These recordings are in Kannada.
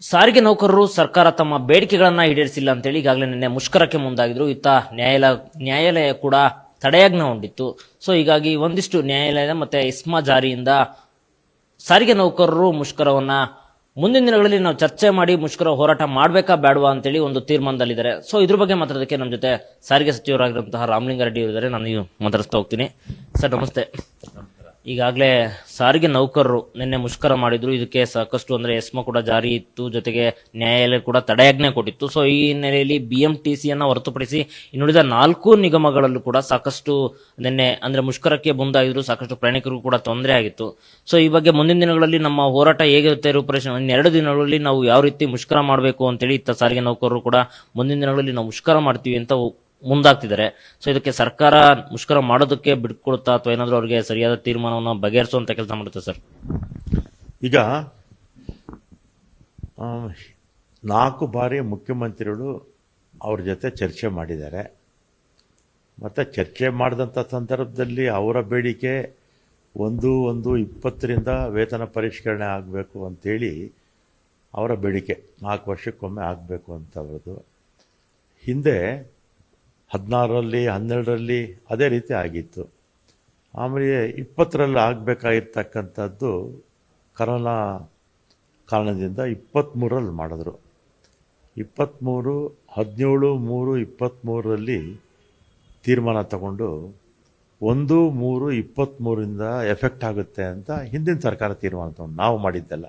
ಸಾರಿಗೆ ನೌಕರರು ಸರ್ಕಾರ ತಮ್ಮ ಬೇಡಿಕೆಗಳನ್ನ ಈಡೇರಿಸಿಲ್ಲ ಅಂತೇಳಿ ಈಗಾಗಲೇ ನಿನ್ನೆ ಮುಷ್ಕರಕ್ಕೆ ಮುಂದಾಗಿದ್ರು. ಇತ್ತ ನ್ಯಾಯಾಲಯ ಕೂಡ ತಡೆಯಾಜ್ಞೆ ಹೊಂದಿತ್ತು. ಸೊ ಹೀಗಾಗಿ ಒಂದಿಷ್ಟು ನ್ಯಾಯಾಲಯ ಮತ್ತೆ ಇಸ್ಮಾ ಜಾರಿಯಿಂದ ಸಾರಿಗೆ ನೌಕರರು ಮುಷ್ಕರವನ್ನ ಮುಂದಿನ ದಿನಗಳಲ್ಲಿ ನಾವು ಚರ್ಚೆ ಮಾಡಿ ಮುಷ್ಕರ ಹೋರಾಟ ಮಾಡಬೇಕಾ ಬೇಡವಾ ಅಂತೇಳಿ ಒಂದು ತೀರ್ಮಾನದಲ್ಲಿದ್ದಾರೆ. ಸೊ ಇದ್ರ ಬಗ್ಗೆ ಮಾತಾಡೋದಕ್ಕೆ ನಮ್ಮ ಜೊತೆ ಸಾರಿಗೆ ಸಚಿವರಾಗಿರುವಂತಹ ರಾಮಲಿಂಗಾರೆಡ್ಡಿ ಇದ್ದಾರೆ. ನಾನು ಮಾತಾಡಿಸ್ತಾ ಹೋಗ್ತೀನಿ. ಸರ್ ನಮಸ್ತೆ. ಈಗಾಗಲೇ ಸಾರಿಗೆ ನೌಕರರು ನಿನ್ನೆ ಮುಷ್ಕರ ಮಾಡಿದ್ರು. ಇದಕ್ಕೆ ಸಾಕಷ್ಟು ಅಂದ್ರೆ ಎಸ್ಮಾ ಕೂಡ ಜಾರಿ ಇತ್ತು, ಜೊತೆಗೆ ನ್ಯಾಯಾಲಯ ಕೂಡ ತಡೆಯಾಜ್ಞೆ ಕೊಟ್ಟಿತ್ತು. ಸೊ ಈ ಹಿನ್ನೆಲೆಯಲ್ಲಿ BMTCಯನ್ನ ಹೊರತುಪಡಿಸಿ ಇನ್ನುಳಿದ 4 ನಿಗಮಗಳಲ್ಲೂ ಕೂಡ ಸಾಕಷ್ಟು ನಿನ್ನೆ ಅಂದ್ರೆ ಮುಷ್ಕರಕ್ಕೆ ಮುಂದಾಗಿದ್ರು. ಸಾಕಷ್ಟು ಪ್ರಯಾಣಿಕರಿಗೂ ಕೂಡ ತೊಂದರೆ ಆಗಿತ್ತು. ಸೊ ಈ ಬಗ್ಗೆ ಮುಂದಿನ ದಿನಗಳಲ್ಲಿ ನಮ್ಮ ಹೋರಾಟ ಹೇಗಿರುತ್ತೆ ರೂಪರೇಷೆ, ಇನ್ನೆರಡು ದಿನಗಳಲ್ಲಿ ನಾವು ಯಾವ ರೀತಿ ಮುಷ್ಕರ ಮಾಡಬೇಕು ಅಂತೇಳಿ ಇತ್ತ ಸಾರಿಗೆ ನೌಕರರು ಕೂಡ ಮುಂದಿನ ದಿನಗಳಲ್ಲಿ ನಾವು ಮುಷ್ಕರ ಮಾಡ್ತೀವಿ ಅಂತ ಮುಂದಾಗ್ತಿದ್ದಾರೆ. ಸೊ ಇದಕ್ಕೆ ಸರ್ಕಾರ ಮುಷ್ಕರ ಮಾಡೋದಕ್ಕೆ ಬಿಟ್ಕೊಡುತ್ತಾ ಅಥವಾ ಏನಾದರೂ ಅವ್ರಿಗೆ ಸರಿಯಾದ ತೀರ್ಮಾನವನ್ನು ಬಗೆಹರಿಸುವಂತ ಕೆಲಸ ಮಾಡುತ್ತೆ ಸರ್? ಈಗ 4 ಬಾರಿ ಮುಖ್ಯಮಂತ್ರಿಗಳು ಅವ್ರ ಜೊತೆ ಚರ್ಚೆ ಮಾಡಿದ್ದಾರೆ. ಮತ್ತು ಚರ್ಚೆ ಮಾಡಿದಂಥ ಸಂದರ್ಭದಲ್ಲಿ ಅವರ ಬೇಡಿಕೆ 1/1/20ರಿಂದ ವೇತನ ಪರಿಷ್ಕರಣೆ ಆಗಬೇಕು ಅಂತೇಳಿ ಅವರ ಬೇಡಿಕೆ 4 ವರ್ಷಕ್ಕೊಮ್ಮೆ ಆಗಬೇಕು ಅಂತ ಅವ್ರದ್ದು. ಹಿಂದೆ 16ರಲ್ಲಿ 12ರಲ್ಲಿ ಅದೇ ರೀತಿ ಆಗಿತ್ತು. ಆಮೇಲೆ 20ರಲ್ಲಿ ಆಗಬೇಕಾಗಿರ್ತಕ್ಕಂಥದ್ದು ಕರೋನಾ ಕಾರಣದಿಂದ 23ರಲ್ಲಿ ಮಾಡಿದ್ರು. 23, 17/3/23ರಲ್ಲಿ ತೀರ್ಮಾನ ತಗೊಂಡು 1/3/23ರಿಂದ ಎಫೆಕ್ಟ್ ಆಗುತ್ತೆ ಅಂತ ಹಿಂದಿನ ಸರ್ಕಾರ ತೀರ್ಮಾನ ತಗೊಂಡು ನಾವು ಮಾಡಿದ್ದೆಲ್ಲ.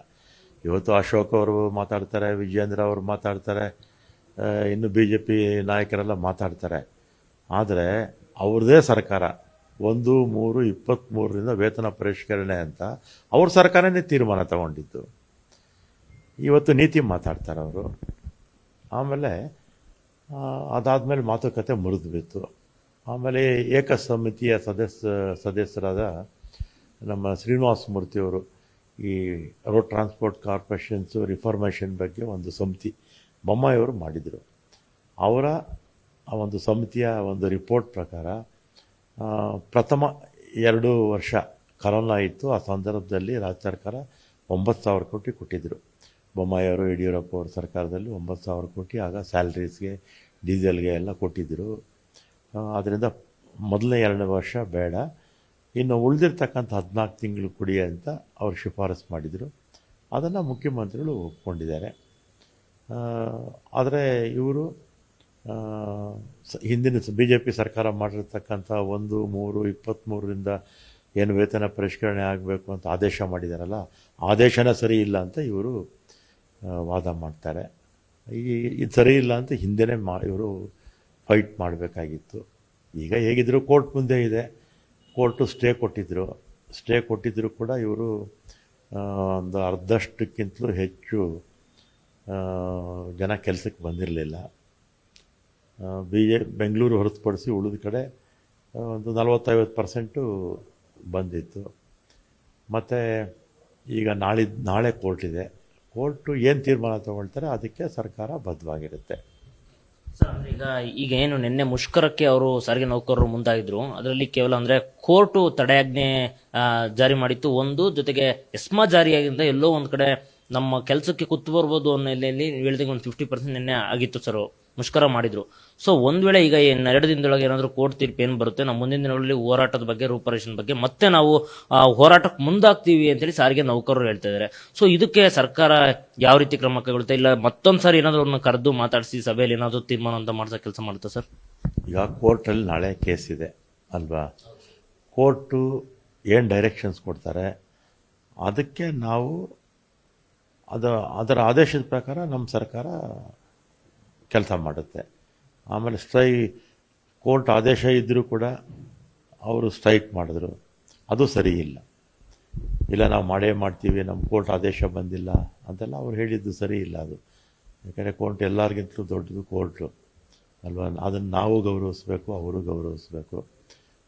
ಇವತ್ತು ಅಶೋಕ್ ಅವರು ಮಾತಾಡ್ತಾರೆ, ವಿಜಯೇಂದ್ರ ಅವರು ಮಾತಾಡ್ತಾರೆ, ಇನ್ನು BJP ನಾಯಕರೆಲ್ಲ ಮಾತಾಡ್ತಾರೆ. ಆದರೆ ಅವ್ರದ್ದೇ ಸರ್ಕಾರ 1/3/23ರಿಂದ ವೇತನ ಪರಿಷ್ಕರಣೆ ಅಂತ ಅವ್ರ ಸರ್ಕಾರನೇ ತೀರ್ಮಾನ ತಗೊಂಡಿದ್ದು. ಇವತ್ತು ನೀತಿ ಮಾತಾಡ್ತಾರೆ ಅವರು. ಆಮೇಲೆ ಅದಾದಮೇಲೆ ಮಾತುಕತೆ ಮುರಿದು ಬಿತ್ತು. ಆಮೇಲೆ ಏಕಸಮಿತಿಯ ಸದಸ್ಯರಾದ ನಮ್ಮ ಶ್ರೀನಿವಾಸ ಮೂರ್ತಿಯವರು ಈ ರೋಡ್ ಟ್ರಾನ್ಸ್ಪೋರ್ಟ್ ಕಾರ್ಪೊರೇಷನ್ಸು ರಿಫಾರ್ಮೇಷನ್ ಬಗ್ಗೆ ಒಂದು ಸಮಿತಿ ಬೊಮ್ಮಾಯಿಯವರು ಮಾಡಿದರು. ಅವರ ಆ ಒಂದು ಸಮಿತಿಯ ಒಂದು ರಿಪೋರ್ಟ್ ಪ್ರಕಾರ ಪ್ರಥಮ 2 ವರ್ಷ ಕರೋನಾ ಇತ್ತು. ಆ ಸಂದರ್ಭದಲ್ಲಿ ರಾಜ್ಯ ಸರ್ಕಾರ 9,000 ಕೋಟಿ ಕೊಟ್ಟಿದ್ದರು. ಬೊಮ್ಮಾಯಿಯವರು ಯಡಿಯೂರಪ್ಪ ಅವ್ರ ಸರ್ಕಾರದಲ್ಲಿ 9,000 ಕೋಟಿ ಆಗ ಸ್ಯಾಲ್ರೀಸ್ಗೆ, ಡೀಸೆಲ್ಗೆ ಎಲ್ಲ ಕೊಟ್ಟಿದ್ದರು. ಅದರಿಂದ ಮೊದಲನೇ 2 ವರ್ಷ ಬೇಡ, ಇನ್ನು ಉಳಿದಿರ್ತಕ್ಕಂಥ 14 ತಿಂಗಳು ಕೊಡಿ ಅಂತ ಅವ್ರು ಶಿಫಾರಸು ಮಾಡಿದರು. ಅದನ್ನು ಮುಖ್ಯಮಂತ್ರಿಗಳು ಒಪ್ಕೊಂಡಿದ್ದಾರೆ. ಆದರೆ ಇವರು ಹಿಂದಿನ BJP ಸರ್ಕಾರ ಮಾಡಿರ್ತಕ್ಕಂಥ 1/3/23ರಿಂದ ಏನು ವೇತನ ಪರಿಷ್ಕರಣೆ ಆಗಬೇಕು ಅಂತ ಆದೇಶ ಮಾಡಿದಾರಲ್ಲ, ಆದೇಶನೇ ಸರಿ ಇಲ್ಲ ಅಂತ ಇವರು ವಾದ ಮಾಡ್ತಾರೆ. ಇದು ಸರಿ ಇಲ್ಲ ಅಂತ ಹಿಂದೆನೇ ಇವರು ಫೈಟ್ ಮಾಡಬೇಕಾಗಿತ್ತು. ಈಗ ಹೇಗಿದ್ರು ಕೋರ್ಟ್ ಮುಂದೆ ಇದೆ. ಕೋರ್ಟು ಸ್ಟೇ ಕೊಟ್ಟಿದ್ದರು ಕೂಡ ಇವರು ಒಂದು ಅರ್ಧಷ್ಟಕ್ಕಿಂತಲೂ ಹೆಚ್ಚು ಜನ ಕೆಲಸಕ್ಕೆ ಬಂದಿರಲಿಲ್ಲ. ಬೆಂಗಳೂರು ಹೊರತುಪಡಿಸಿ ಉಳಿದ ಕಡೆ ಒಂದು 40-50% ಬಂದಿತ್ತು. ಮತ್ತು ಈಗ ನಾಳೆ ಕೋರ್ಟ್ ಇದೆ. ಕೋರ್ಟು ಏನು ತೀರ್ಮಾನ ತಗೊಳ್ತಾರೆ ಅದಕ್ಕೆ ಸರ್ಕಾರ ಬದ್ಧವಾಗಿರುತ್ತೆ. ಈಗ ಏನು ನಿನ್ನೆ ಮುಷ್ಕರಕ್ಕೆ ಅವರು ಸಾರಿಗೆ ನೌಕರರು ಮುಂದಾಗಿದ್ರು, ಅದರಲ್ಲಿ ಕೇವಲ ಅಂದ್ರೆ ಕೋರ್ಟು ತಡೆಯಾಜ್ಞೆ ಜಾರಿ ಮಾಡಿತ್ತು ಒಂದು, ಜೊತೆಗೆ ಎಸ್ಮಾ ಜಾರಿಯಾಗಿಂದ ಎಲ್ಲೋ ಒಂದ್ ಕಡೆ ನಮ್ಮ ಕೆಲಸಕ್ಕೆ ಕುತ್ತು ಬರ್ಬೋದು ಅನ್ನೋ ನೆಲೆಯಲ್ಲಿ ಹೇಳಿದಾಗ ಒಂದು 50% ನಿನ್ನೆ ಆಗಿತ್ತು ಸರ್, ಮುಷ್ಕರ ಮಾಡಿದ್ರು. ಸೊ ಒಂದ್ ವೇಳೆ ಈಗ 2 ದಿನದೊಳಗೆ ಏನಾದರೂ ಕೋರ್ಟ್ ತೀರ್ಪು ಏನು ಬರುತ್ತೆ, ನಮ್ಮ ಮುಂದಿನ ದಿನಗಳಲ್ಲಿ ಹೋರಾಟದ ಬಗ್ಗೆ, ರೂಪರೇಷನ್ ಬಗ್ಗೆ ಮತ್ತೆ ನಾವು ಹೋರಾಟಕ್ಕೆ ಮುಂದಾಗ್ತೀವಿ ಅಂತೇಳಿ ಸಾರಿಗೆ ನೌಕರರು ಹೇಳ್ತಾ ಇದ್ದಾರೆ. ಸೊ ಇದಕ್ಕೆ ಸರ್ಕಾರ ಯಾವ ರೀತಿ ಕ್ರಮ ಕೈಗೊಳ್ಳುತ್ತೆ, ಇಲ್ಲ ಮತ್ತೊಂದು ಸಾರಿ ಏನಾದರೂ ಅವ್ರನ್ನ ಕರೆದು ಮಾತಾಡಿಸಿ ಸಭೆಯಲ್ಲಿ ಏನಾದರೂ ತೀರ್ಮಾನ ಅಂತ ಮಾಡ್ಸೋ ಕೆಲಸ ಮಾಡುತ್ತಾ ಸರ್? ಈಗ ಕೋರ್ಟಲ್ಲಿ ನಾಳೆ ಕೇಸ್ ಇದೆ ಅಲ್ವಾ? ಕೋರ್ಟು ಏನು ಡೈರೆಕ್ಷನ್ಸ್ ಕೊಡ್ತಾರೆ ಅದಕ್ಕೆ ನಾವು ಅದರ ಆದೇಶದ ಪ್ರಕಾರ ನಮ್ಮ ಸರ್ಕಾರ ಕೆಲಸ ಮಾಡುತ್ತೆ. ಆಮೇಲೆ ಕೋರ್ಟ್ ಆದೇಶ ಇದ್ದರೂ ಕೂಡ ಅವರು ಸ್ಟ್ರೈಕ್ ಮಾಡಿದ್ರು, ಅದು ಸರಿ ಇಲ್ಲ ನಾವು ಮಾಡ್ತೀವಿ, ನಮ್ಮ ಕೋರ್ಟ್ ಆದೇಶ ಬಂದಿಲ್ಲ ಅಂತೆಲ್ಲ ಅವ್ರು ಹೇಳಿದ್ದು ಸರಿ ಇಲ್ಲ. ಅದು ಯಾಕಂದರೆ ಕೋರ್ಟ್ ಎಲ್ಲರಿಗಿಂತಲೂ ದೊಡ್ಡದು ಕೋರ್ಟು ಅಲ್ವಾ? ಅದನ್ನು ನಾವು ಗೌರವಿಸ್ಬೇಕು, ಅವರು ಗೌರವಿಸ್ಬೇಕು.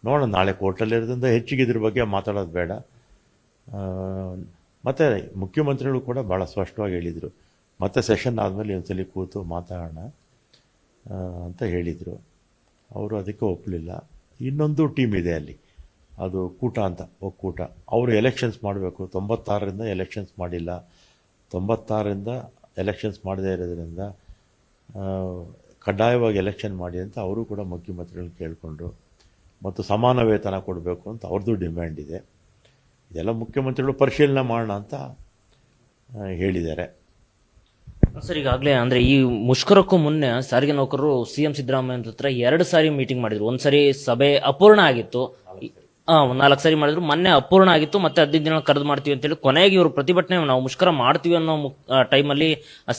ನೋಡೋಣ, ನಾಳೆ ಕೋರ್ಟಲ್ಲಿರೋದ್ರಿಂದ ಹೆಚ್ಚಿಗೆ ಇದ್ರ ಬಗ್ಗೆ ಮಾತಾಡೋದು ಬೇಡ. ಮತ್ತು ಮುಖ್ಯಮಂತ್ರಿಗಳು ಕೂಡ ಭಾಳ ಸ್ಪಷ್ಟವಾಗಿ ಹೇಳಿದರು, ಮತ್ತೆ ಸೆಷನ್ ಆದಮೇಲೆ ಒಂದ್ಸಲಿ ಕೂತು ಮಾತಾಡೋಣ ಅಂತ ಹೇಳಿದರು. ಅವರು ಅದಕ್ಕೆ ಒಪ್ಪಲಿಲ್ಲ. ಇನ್ನೊಂದು ಟೀಮ್ ಇದೆ ಅಲ್ಲಿ, ಅದು ಒಕ್ಕೂಟ. ಅವರು ಎಲೆಕ್ಷನ್ಸ್ ಮಾಡಬೇಕು. 96ರಿಂದ ಎಲೆಕ್ಷನ್ಸ್ ಮಾಡಿಲ್ಲ. 96ರಿಂದ ಎಲೆಕ್ಷನ್ಸ್ ಮಾಡದೇ ಇರೋದ್ರಿಂದ ಕಡ್ಡಾಯವಾಗಿ ಎಲೆಕ್ಷನ್ ಮಾಡಿ ಅಂತ ಅವರು ಕೂಡ ಮುಖ್ಯಮಂತ್ರಿಗಳನ್ನ ಕೇಳಿಕೊಂಡ್ರು. ಮತ್ತು ಸಮಾನ ವೇತನ ಕೊಡಬೇಕು ಅಂತ ಅವ್ರದ್ದು ಡಿಮ್ಯಾಂಡ್ ಇದೆ. ಇದೆಲ್ಲ ಮುಖ್ಯಮಂತ್ರಿಗಳು ಪರಿಶೀಲನೆ ಮಾಡೋಣ ಅಂತ ಹೇಳಿದ್ದಾರೆ. ಸರ್, ಈಗಾಗಲೇ ಅಂದ್ರೆ ಈ ಮುಷ್ಕರಕ್ಕೂ ಮುನ್ನೆ ಸಾರಿಗೆ ನೌಕರರು ಸಿಎಂ ಸಿದ್ದರಾಮಯ್ಯ ಹತ್ರ 2 ಸಾರಿ ಮೀಟಿಂಗ್ ಮಾಡಿದ್ರು. ಒಂದ್ಸರಿ ಸಭೆ ಅಪೂರ್ಣ ಆಗಿತ್ತು, 4 ಸಾರಿ ಮಾಡಿದ್ರು. ಮೊನ್ನೆ ಅಪೂರ್ಣ ಆಗಿತ್ತು, ಮತ್ತೆ 15 ದಿನ ಕರೆದು ಮಾಡ್ತೀವಿ ಅಂತೇಳಿ ಕೊನೆಗೆ ಇವರು ಪ್ರತಿಭಟನೆ ನಾವು ಮುಷ್ಕರ ಮಾಡ್ತೀವಿ ಅನ್ನೋ ಟೈಮಲ್ಲಿ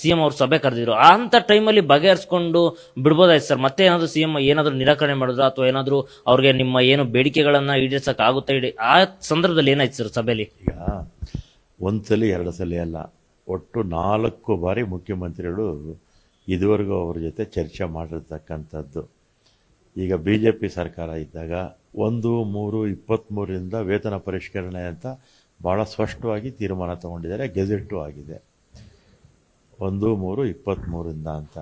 ಸಿಎಂ ಅವ್ರು ಸಭೆ ಕರೆದಿದ್ರು. ಅಂತ ಟೈಮಲ್ಲಿ ಬಗೆಹರಿಸ್ಕೊಂಡು ಬಿಡ್ಬೋದಾಯ್ತು ಸರ್. ಮತ್ತೆ ಏನಾದ್ರು ಸಿಎಂ ಏನಾದ್ರು ನಿರಾಕರಣೆ ಮಾಡಿದ್ರು ಅಥವಾ ಏನಾದ್ರು ಅವ್ರಿಗೆ ನಿಮ್ಮ ಏನು ಬೇಡಿಕೆಗಳನ್ನ ಈಡೇರ್ಸಕ್ ಆಗುತ್ತಾ ಆ ಸಂದರ್ಭದಲ್ಲಿ ಏನಾಯ್ತು ಸರ್ ಸಭೆಯಲ್ಲಿ? ಈಗ ಒಂದ್ಸಲಿ 2 ಸಲ ಅಲ್ಲ, ಒಟ್ಟು 4 ಬಾರಿ ಮುಖ್ಯಮಂತ್ರಿಗಳು ಇದುವರೆಗೂ ಅವ್ರ ಜೊತೆ ಚರ್ಚೆ ಮಾಡಿರ್ತಕ್ಕಂಥದ್ದು. ಈಗ BJP ಸರ್ಕಾರ ಇದ್ದಾಗ 1/3/23ರಿಂದ ವೇತನ ಪರಿಷ್ಕರಣೆ ಅಂತ ಭಾಳ ಸ್ಪಷ್ಟವಾಗಿ ತೀರ್ಮಾನ ತಗೊಂಡಿದ್ದಾರೆ, ಗೆಜೆಟ್ಟು ಆಗಿದೆ 1/3/23ರಿಂದ ಅಂತ.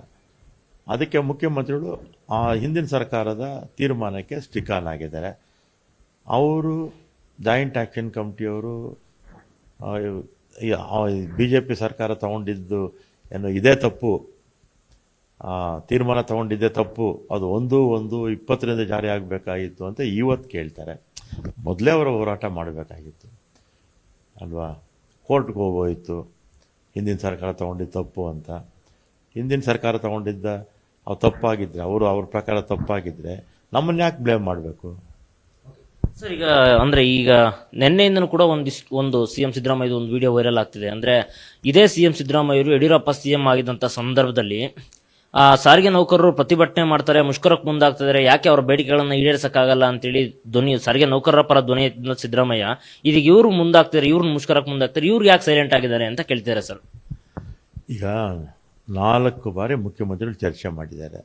ಅದಕ್ಕೆ ಮುಖ್ಯಮಂತ್ರಿಗಳು ಆ ಹಿಂದಿನ ಸರ್ಕಾರದ ತೀರ್ಮಾನಕ್ಕೆ ಸ್ಟಿಕ್ ಆನ್ ಆಗಿದ್ದಾರೆ. ಅವರು ಜಾಯಿಂಟ್ ಆ್ಯಕ್ಷನ್ ಕಮಿಟಿಯವರು BJP ಸರ್ಕಾರ ತಗೊಂಡಿದ್ದು ಏನು ಇದೇ ತಪ್ಪು, ತೀರ್ಮಾನ ತಗೊಂಡಿದ್ದೇ ತಪ್ಪು, ಅದು 1/1/20ರಿಂದ ಜಾರಿ ಆಗಬೇಕಾಗಿತ್ತು ಅಂತ ಇವತ್ತು ಕೇಳ್ತಾರೆ. ಮೊದಲೇ ಅವರು ಹೋರಾಟ ಮಾಡಬೇಕಾಗಿತ್ತು ಅಲ್ವಾ? ಕೋರ್ಟ್ಗೆ ಹೋಗೋಯಿತು, ಹಿಂದಿನ ಸರ್ಕಾರ ತಗೊಂಡಿದ್ದು ತಪ್ಪು ಅಂತ. ಹಿಂದಿನ ಸರ್ಕಾರ ತಗೊಂಡಿದ್ದ ಅವು ತಪ್ಪಾಗಿದ್ದರೆ, ಅವ್ರ ಪ್ರಕಾರ ತಪ್ಪಾಗಿದ್ದರೆ ನಮ್ಮನ್ನು ಯಾಕೆ ಬ್ಲೇಮ್ ಮಾಡಬೇಕು ಸರ್? ಈಗ ನಿನ್ನೆಯಿಂದನೂ ಕೂಡ ಒಂದು ಸಿಎಂ ಸಿದ್ದರಾಮಯ್ಯ ಒಂದು ವಿಡಿಯೋ ವೈರಲ್ ಆಗ್ತಿದೆ. ಅಂದ್ರೆ ಇದೇ ಸಿಎಂ ಸಿದ್ದರಾಮಯ್ಯ ಅವರು ಯಡಿಯೂರಪ್ಪ ಸಿಎಂ ಆಗಿದ್ದಂತ ಸಂದರ್ಭದಲ್ಲಿ ಸಾರಿಗೆ ನೌಕರರು ಪ್ರತಿಭಟನೆ ಮಾಡ್ತಾರೆ, ಮುಷ್ಕರಕ್ಕೆ ಮುಂದಾಗ್ತಿದ್ದಾರೆ, ಯಾಕೆ ಅವರ ಬೇಡಿಕೆಗಳನ್ನ ಈಡೇರಿಸಕ್ಕಾಗಲ್ಲ ಅಂತೇಳಿ ಸಾರಿಗೆ ನೌಕರರ ಪರ ಧ್ವನಿ ಎತ್ತಿದ ಸಿದ್ದರಾಮಯ್ಯ ಇದೀಗ ಇವರು ಮುಂದಾಗ್ತಾರೆ, ಇವ್ರು ಮುಷ್ಕರಕ್ಕೆ ಮುಂದಾಗ್ತಾರೆ, ಇವ್ರು ಯಾಕೆ ಸೈಲೆಂಟ್ ಆಗಿದ್ದಾರೆ ಅಂತ ಕೇಳ್ತಿದ್ದಾರೆ ಸರ್. ಈಗ 4 ಬಾರಿ ಮುಖ್ಯಮಂತ್ರಿಗಳು ಚರ್ಚೆ ಮಾಡಿದ್ದಾರೆ.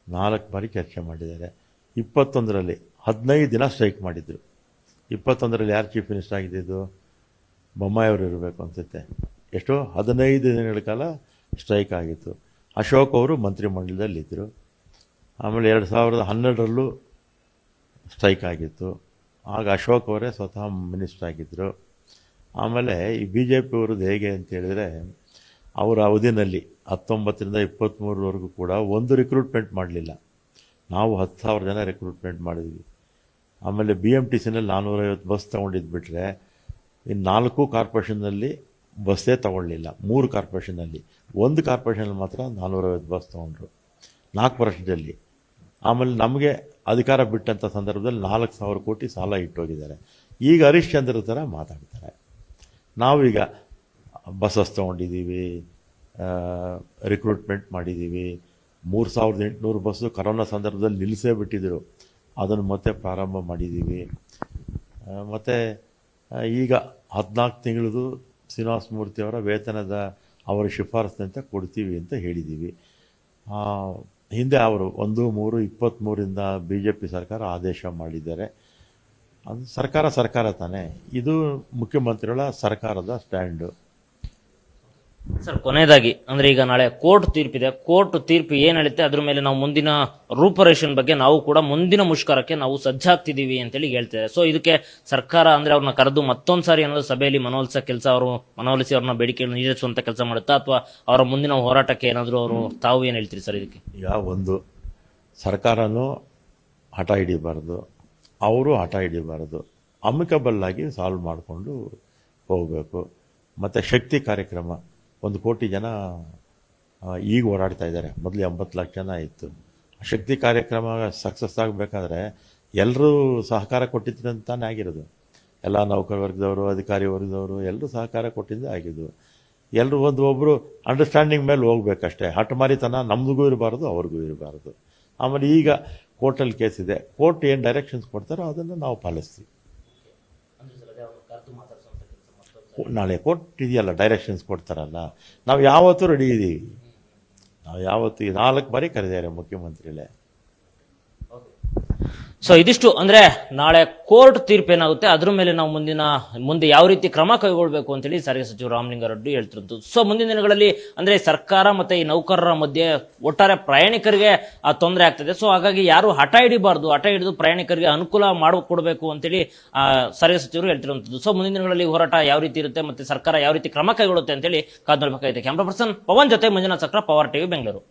4 ಬಾರಿ ಚರ್ಚೆ ಮಾಡಿದ್ದಾರೆ. 21ರಲ್ಲಿ 15 ದಿನ ಸ್ಟ್ರೈಕ್ ಮಾಡಿದ್ರು. 21ರಲ್ಲಿ ಯಾರು ಚೀಫ್ ಮಿನಿಸ್ಟರ್ ಆಗಿದ್ದು? ಬೊಮ್ಮಾಯಿ ಅವರು ಇರಬೇಕು ಅನ್ಸುತ್ತೆ. ಎಷ್ಟು 15 ದಿನಗಳ ಕಾಲ ಸ್ಟ್ರೈಕ್ ಆಗಿತ್ತು. ಅಶೋಕ್ ಅವರು ಮಂತ್ರಿಮಂಡಲದಲ್ಲಿದ್ದರು. ಆಮೇಲೆ 2012ರಲ್ಲೂ ಸ್ಟ್ರೈಕ್ ಆಗಿತ್ತು. ಆಗ ಅಶೋಕ್ ಅವರೇ ಸ್ವತಃ ಮಿನಿಸ್ಟರ್ ಆಗಿದ್ದರು. ಆಮೇಲೆ ಈ BJP ಅವರದ್ದು ಹೇಗೆ ಅಂತ ಹೇಳಿದ್ರೆ, ಅವರ ಅವಧಿನಲ್ಲಿ 19ರಿಂದ 23ರವರೆಗೂ ಕೂಡ ಒಂದು ರಿಕ್ರೂಟ್ಮೆಂಟ್ ಮಾಡಲಿಲ್ಲ. ನಾವು 10,000 ಜನ ರಿಕ್ರೂಟ್ಮೆಂಟ್ ಮಾಡಿದ್ವಿ. ಆಮೇಲೆ BMTCನಲ್ಲಿ 450 ಬಸ್ ತೊಗೊಂಡಿದ್ದು ಬಿಟ್ಟರೆ ಇನ್ನು 4 ಕಾರ್ಪೊರೇಷನ್ನಲ್ಲಿ ಬಸ್ಸೇ ತೊಗೊಳ್ಳಿಲ್ಲ. 3 ಕಾರ್ಪೊರೇಷನಲ್ಲಿ, 1 ಕಾರ್ಪೊರೇಷನಲ್ಲಿ ಮಾತ್ರ 450 ಬಸ್ ತೊಗೊಂಡ್ರು 4 ವರ್ಷದಲ್ಲಿ. ಆಮೇಲೆ ನಮಗೆ ಅಧಿಕಾರ ಬಿಟ್ಟಂಥ ಸಂದರ್ಭದಲ್ಲಿ 4,000 ಕೋಟಿ ಸಾಲ ಇಟ್ಟೋಗಿದ್ದಾರೆ. ಈಗ ಹರಿಶ್ಚಂದ್ರ ಥರ ಮಾತಾಡ್ತಾರೆ. ನಾವೀಗ ಬಸ್ಸಸ್ ತೊಗೊಂಡಿದ್ದೀವಿ, ರಿಕ್ರೂಟ್ಮೆಂಟ್ ಮಾಡಿದ್ದೀವಿ. 3,800 ಬಸ್ಸು ಕರೋನಾ ಸಂದರ್ಭದಲ್ಲಿ ನಿಲ್ಲಿಸೇ ಬಿಟ್ಟಿದ್ದರು, ಅದನ್ನು ಮತ್ತೆ ಪ್ರಾರಂಭ ಮಾಡಿದ್ದೀವಿ. ಮತ್ತು ಈಗ 14 ತಿಂಗಳದು ಶ್ರೀನಿವಾಸ ಮೂರ್ತಿ ಅವರ ವೇತನದ ಅವರ ಶಿಫಾರಸ್ಸಂತೆ ಕೊಡ್ತೀವಿ ಅಂತ ಹೇಳಿದ್ದೀವಿ. ಹಿಂದೆ ಅವರು 1/3/23ರಿಂದ BJP ಸರ್ಕಾರ ಆದೇಶ ಮಾಡಿದ್ದಾರೆ. ಅದು ಸರ್ಕಾರ ತಾನೇ, ಇದು ಮುಖ್ಯಮಂತ್ರಿಗಳ ಸರ್ಕಾರದ ಸ್ಟ್ಯಾಂಡು. ಸರ್, ಕೊನೆಯದಾಗಿ ಅಂದ್ರೆ ಈಗ ನಾಳೆ ಕೋರ್ಟ್ ತೀರ್ಪಿದೆ. ಕೋರ್ಟ್ ತೀರ್ಪು ಏನ್ ಹೇಳುತ್ತೆ ಅದ್ರ ಮೇಲೆ ನಾವು ಮುಂದಿನ ರೂಪರೇಷನ್ ಬಗ್ಗೆ ನಾವು ಕೂಡ ಮುಂದಿನ ಮುಷ್ಕರಕ್ಕೆ ನಾವು ಸಜ್ಜಾಗ್ತಿದೀವಿ ಅಂತೇಳಿ ಹೇಳ್ತಾರೆ. ಸೊ ಇದಕ್ಕೆ ಸರ್ಕಾರ ಅಂದ್ರೆ ಅವ್ರನ್ನ ಕರೆದು ಮತ್ತೊಂದು ಸಾರಿ ಏನಾದ್ರು ಸಭೆಯಲ್ಲಿ ಮನವೊಲಿಸಿ ಅವ್ರನ್ನ ಬೇಡಿಕೆಗಳನ್ನು ಈಡೇರಿಸುವಂತ ಕೆಲಸ ಮಾಡುತ್ತಾ, ಅಥವಾ ಅವರ ಮುಂದಿನ ಹೋರಾಟಕ್ಕೆ ಏನಾದ್ರು ಅವರು ತಾವು ಏನ್ ಹೇಳ್ತೀರಿ ಸರ್ ಇದಕ್ಕೆ? ಈಗ ಒಂದು ಸರ್ಕಾರನೂ ಹಠ ಹಿಡಿಬಾರ್ದು, ಅವರು ಹಠ ಹಿಡಿಬಾರ್ದು, ಅಮಿಕಬಲ್ ಆಗಿ ಸಾಲ್ವ್ ಮಾಡಿಕೊಂಡು ಹೋಗಬೇಕು. ಮತ್ತು ಶಕ್ತಿ ಕಾರ್ಯಕ್ರಮ 1 ಕೋಟಿ ಜನ ಈಗ ಓಡಾಡ್ತಾ ಇದ್ದಾರೆ, ಮೊದಲು 80 ಲಕ್ಷ ಜನ ಇತ್ತು. ಶಕ್ತಿ ಕಾರ್ಯಕ್ರಮ ಸಕ್ಸಸ್ ಆಗಬೇಕಾದ್ರೆ ಎಲ್ಲರೂ ಸಹಕಾರ ಕೊಟ್ಟಿದ್ದಂತಾನೆ ಆಗಿರೋದು. ಎಲ್ಲ ನೌಕರ ವರ್ಗದವರು, ಅಧಿಕಾರಿ ವರ್ಗದವರು ಎಲ್ಲರೂ ಸಹಕಾರ ಕೊಟ್ಟಿದ್ದೇ ಆಗಿದ್ದು. ಎಲ್ಲರೂ ಒಬ್ಬರು ಅಂಡರ್ಸ್ಟ್ಯಾಂಡಿಂಗ್ ಮೇಲೆ ಹೋಗ್ಬೇಕಷ್ಟೇ. ಹಠಮಾರಿತನ ನಮಗೂ ಇರಬಾರ್ದು, ಅವ್ರಿಗೂ ಇರಬಾರ್ದು. ಆಮೇಲೆ ಈಗ ಕೋರ್ಟಲ್ಲಿ ಕೇಸ್ ಇದೆ, ಕೋರ್ಟ್ ಏನು ಡೈರೆಕ್ಷನ್ಸ್ ಕೊಡ್ತಾರೋ ಅದನ್ನು ನಾವು ಪಾಲಿಸ್ತೀವಿ. ನಾಳೆ ಕೋರ್ಟ್ ಇದೆಯಲ್ಲ, ಡೈರೆಕ್ಷನ್ಸ್ ಕೊಡ್ತಾರಲ್ಲ, ನಾವು ಯಾವತ್ತೂ ರೆಡಿ ಇದ್ದೀವಿ. ನಾವು ಯಾವತ್ತೂ 4 ಬಾರಿ ಕರೆದಿದ್ದಾರೆ ಮುಖ್ಯಮಂತ್ರಿಗಳೇ. ಸೊ ಇದಿಷ್ಟು ಅಂದ್ರೆ ನಾಳೆ ಕೋರ್ಟ್ ತೀರ್ಪು ಏನಾಗುತ್ತೆ ಅದ್ರ ಮೇಲೆ ನಾವು ಮುಂದೆ ಯಾವ ರೀತಿ ಕ್ರಮ ಕೈಗೊಳ್ಳಬೇಕು ಅಂತೇಳಿ ಸಾರಿಗೆ ಸಚಿವ ರಾಮಲಿಂಗಾರೆಡ್ಡಿ ಹೇಳ್ತಿರೋದು. ಸೊ ಮುಂದಿನ ದಿನಗಳಲ್ಲಿ ಅಂದ್ರೆ ಸರ್ಕಾರ ಮತ್ತೆ ಈ ನೌಕರರ ಮಧ್ಯೆ ಒಟ್ಟಾರೆ ಪ್ರಯಾಣಿಕರಿಗೆ ತೊಂದರೆ ಆಗ್ತದೆ. ಸೊ ಹಾಗಾಗಿ ಯಾರು ಹಠ ಹಿಡಿಬಾರ್ದು, ಹಠ ಹಿಡಿದು ಪ್ರಯಾಣಿಕರಿಗೆ ಅನುಕೂಲ ಮಾಡಿಕೊಡ್ಬೇಕು ಅಂತೇಳಿ ಸಾರಿಗೆ ಸಚಿವರು ಹೇಳ್ತಿರುವಂತದ್ದು. ಸೊ ಮುಂದಿನ ದಿನಗಳಲ್ಲಿ ಹೋರಾಟ ಯಾವ ರೀತಿ ಇರುತ್ತೆ ಮತ್ತೆ ಸರ್ಕಾರ ಯಾವ ರೀತಿ ಕ್ರಮ ಕೈಗೊಳ್ಳುತ್ತೆ ಅಂತೇಳಿ ಕಾದು ನೋಡಬೇಕಾಗಿದೆ. ಕ್ಯಾಮ್ರಾ ಪರ್ಸನ್ ಪವನ್ ಜೊತೆ ಮಂಜುನಾಥ್ ಚಕ್ರ, ಪವರ್ ಟಿವಿ, ಬೆಂಗಳೂರು.